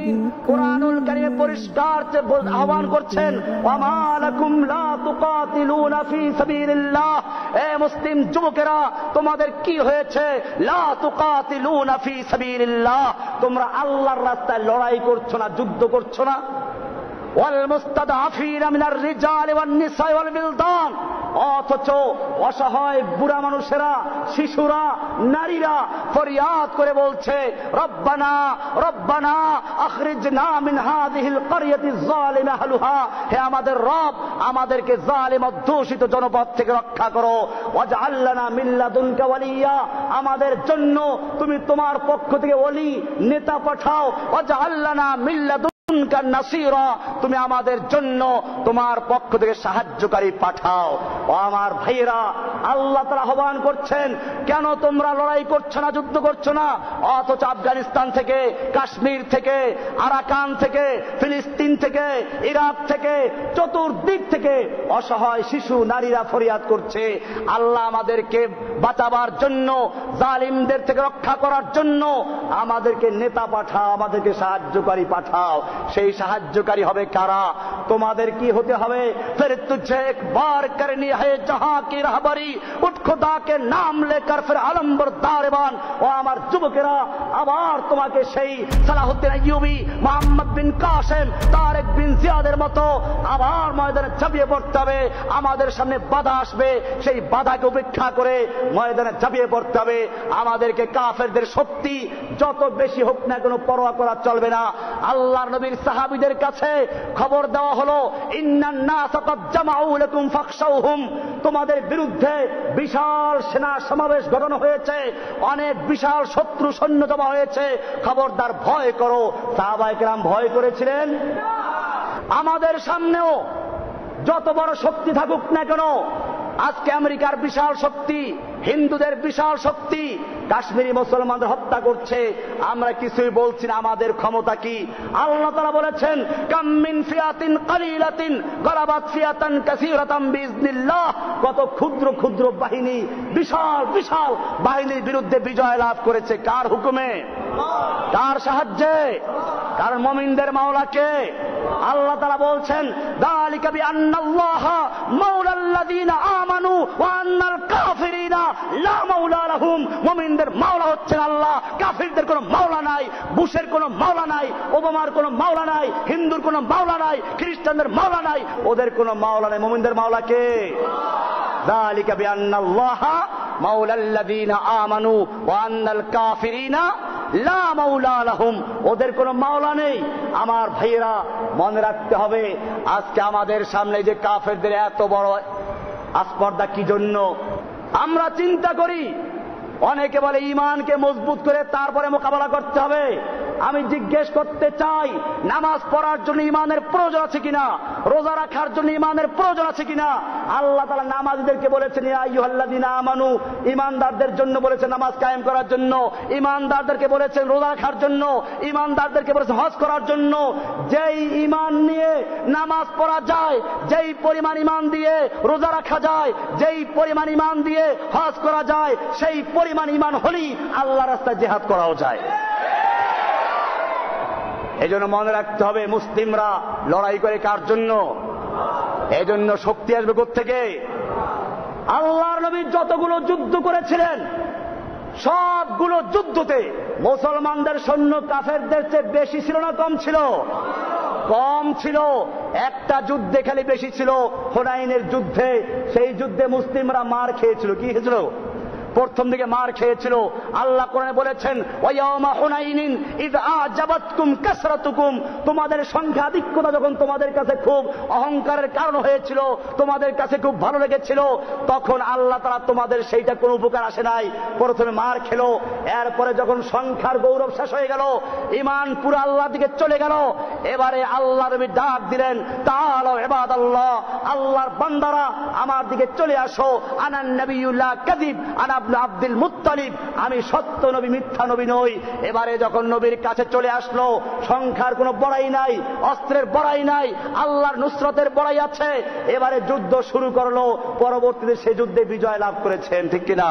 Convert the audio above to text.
মুমিন কুরআনুল কারীমে পরিষ্কার আহ্বান করছেন, ওয়ামা লাকুম লা তুকাতিলুনা ফি সাবিলিল্লাহ। এ মুসলিম যুবকেরা, তোমাদের কি হয়েছে? লা তুকাতিলুনা ফি সাবিলিল্লাহ, তোমরা আল্লাহর রাস্তায় লড়াই করছো না, যুদ্ধ করছো না। ওয়াল মুস্তাদআফিনা মিনার রিজালি ওয়ান নিসাই ওয়াল বিলদান, অথচ অসহায় বুড়া মানুষেরা, শিশুরা, নারীরা ফরিয়াদ করে বলছে, রব্বানা রব্বানা আখরিজনা মিন হাযিহিল ক্বরিয়াতিজ যালিমা আহলুহা, হে আমাদের রব, আমাদেরকে জালিম অধ্যুষিত জনপদ থেকে রক্ষা করো। ওয়াজআল লানা মিন লাদুনকা ওয়ালিয়া, আমাদের জন্য তুমি তোমার পক্ষ থেকে ওলি, নেতা পাঠাও। ওয়াজআল লানা মিন লাদুনকা নাসীরা, তুমি আমাদের জন্য তোমার পক্ষ থেকে সাহায্যকারী পাঠাও। ও আমার ভাইয়েরা, আল্লাহ তাআলা আহ্বান করছেন, কেন তোমরা লড়াই করছো না, যুদ্ধ করছো না? অথচ আফগানিস্তান থেকে, কাশ্মীর থেকে, আরাকান থেকে, ফিলিস্তিন থেকে, ইরাক থেকে, চতুর্দিক থেকে অসহায় শিশু, নারীরা ফরিয়াদ করছে, আল্লাহ আমাদেরকে বাঁচাবার জন্য, জালিমদের থেকে রক্ষা করার জন্য আমাদেরকে নেতা পাঠাও, আমাদেরকে সাহায্যকারী পাঠাও। সেই সাহায্যকারী হবে কারা? তোমাদের কি হতে হবে? ফির তুঝে একবার করনি है जहां की रहबरी, उठ खुदा के नाम लेकर फिर आलम बरदारबान। ও আমার যুবকেরা, আবার তোমাকে সেই সালাহুদ্দিন আইয়ুবী, মোহাম্মদ বিন কাসেম, তারেক বিন জিয়াদের মতো আবার ময়দানে ঝাঁপিয়ে পড়তে হবে। আমাদের সামনে বাধা আসবে, সেই বাধাকে উপেক্ষা করে ময়দানে ঝাঁপিয়ে পড়তে হবে। আমাদেরকে কাফেরদের শক্তি যত বেশি হোক না, কোনো পরোয়া করা চলবে না। আল্লাহর নবীর সাহাবীদের কাছে খবর দেওয়া হলো, ইন্নান নাস ক্বাদ জামাউ লাকুম ফাখশাউহুম, তোমাদের বিরুদ্ধে বিশাল সেনা সমাবেশ ঘটানো হয়েছে, অনেক বিশাল শত্রু সৈন্য জমা হয়েছে, খবরদার ভয় করো। সাহাবায়ে কেরাম ভয় করেছিলেন? আমাদের সামনেও যত বড় শক্তি থাকুক না কেন, আজকে আমেরিকার বিশাল শক্তি, হিন্দুদের বিশাল শক্তি কাশ্মীরি মুসলমানদের হত্যা করছে, আমরা কিছুই বলছি না। আমাদের ক্ষমতা কি? আল্লাহ তাআলা বলেছেন, কাম মিন ফিয়াতিন কালিলাতিন গালাবাত ফিয়াতান কাসীরাতান বিইজনিল্লাহ, কত ক্ষুদ্র ক্ষুদ্র বাহিনী বিশাল বিশাল বাহিনীর বিরুদ্ধে বিজয় লাভ করেছে। কার হুকুমে? কার সাহায্যে? কারণ মুমিনদের মাওলা কে? আল্লাহ তাআলা বলছেন, যালিকা বিআন্নাল্লাহা মাওলাল্লাযীনা আমানু ওয়া আন্নাল কাফিরিনা লা মাওলা লাহুম। মুমিনদের মাওলা হচ্ছেন আল্লাহ, কাফিরদের কোনো মাওলা নাই। বুশের কোনো মাওলা নাই, ওবামার কোনো মাওলা নাই, হিন্দুর কোনো মাওলা নাই, খ্রিস্টানদের মাওলা নাই, ওদের কোনো মাওলা নাই। মুমিনদের মাওলা কে? যালিকা বিআন্নাল্লাহা মাওলাল্লাযীনা আমানু ওয়া আন্নাল কাফিরিনা লা মাওলা লাহুম, ওদের কোনো মাওলা নেই। আমার ভাইয়েরা, মনে রাখতে হবে, আজকে আমাদের সামনে যে কাফেরদের এত বড় আস্পর্ধা কি জন্য? আমরা চিন্তা করি, অনেকে বলে ঈমানকে মজবুত করে তারপরে মোকাবেলা করতে হবে। আমি জিজ্ঞেস করতে চাই, নামাজ পড়ার জন্য ঈমানের প্রয়োজন আছে কিনা? রোজা রাখার জন্য ঈমানের প্রয়োজন আছে কিনা? আল্লাহ তাআলা নামাজীদেরকে বলেছেন, ইয়া আইয়ুহাল্লাযীনা আমানু, ঈমানদারদের জন্য বলেছেন নামাজ কায়েম করার জন্য, ঈমানদারদেরকে বলেছেন রোজা রাখার জন্য, ঈমানদারদেরকে বলেছেন হজ করার জন্য। যেই ঈমান নিয়ে নামাজ পড়া যায়, যেই পরিমাণ ঈমান দিয়ে রোজা রাখা যায়, যেই পরিমাণ ঈমান দিয়ে হজ করা যায়, সেই পরিমাণ ঈমান হলেই আল্লাহর রাস্তায় জিহাদ করাও যায়। এই জন্য মনে রাখতে হবে, মুসলিমরা লড়াই করে কার জন্য? এই জন্য শক্তি আসবে কোত্থেকে? আল্লাহর নবী যতগুলো যুদ্ধ করেছিলেন, সবগুলো যুদ্ধতে মুসলমানদের সৈন্য কাফেরদের চেয়ে বেশি ছিল না কম ছিল? কম ছিল। একটা যুদ্ধে খালি বেশি ছিল, হুনাইনের যুদ্ধে। সেই যুদ্ধে মুসলিমরা মার খেয়েছিল। কি হয়েছিল? প্রথম দিকে মার খেয়েছিল। আল্লাহ কোরআনে বলেছেন, ওয়ায়াউমা হুনাইনিন ইয আ'জাবাতকুম কাসরাতুকুম, তোমাদের সংখ্যাধিক্যতা যখন তোমাদের কাছে খুব অহংকারের কারণ হয়েছিল, তোমাদের কাছে খুব ভালো লেগেছিল, তখন আল্লাহ তাআলা তোমাদের সেইটা কোনো উপকার আসে নাই। প্রথমে মার খেলো, এরপরে যখন সংখ্যার গৌরব শেষ হয়ে গেল, ঈমান পুরো আল্লাহর দিকে চলে গেল, এবারে আল্লাহ নবী ডাক দিলেন, তাআলা ইবাদাল্লাহ, আল্লাহর বান্দারা আমার দিকে চলে আসো, আনান নবিয়্যুল লা কাযিব আনা ইবনে আব্দুল মুত্তালিব, আমি সত্য নবী, মিথ্যা নবী নই। এবারে যখন নবীর কাছে চলে আসলো, সংখ্যার কোনো বড়াই নাই, অস্ত্রের বড়াই নাই, আল্লাহর নুসরতের বড়াই আছে। এবারে যুদ্ধ শুরু করলো, পরবর্তীতে সে যুদ্ধে বিজয় লাভ করেছেন। ঠিক কিনা?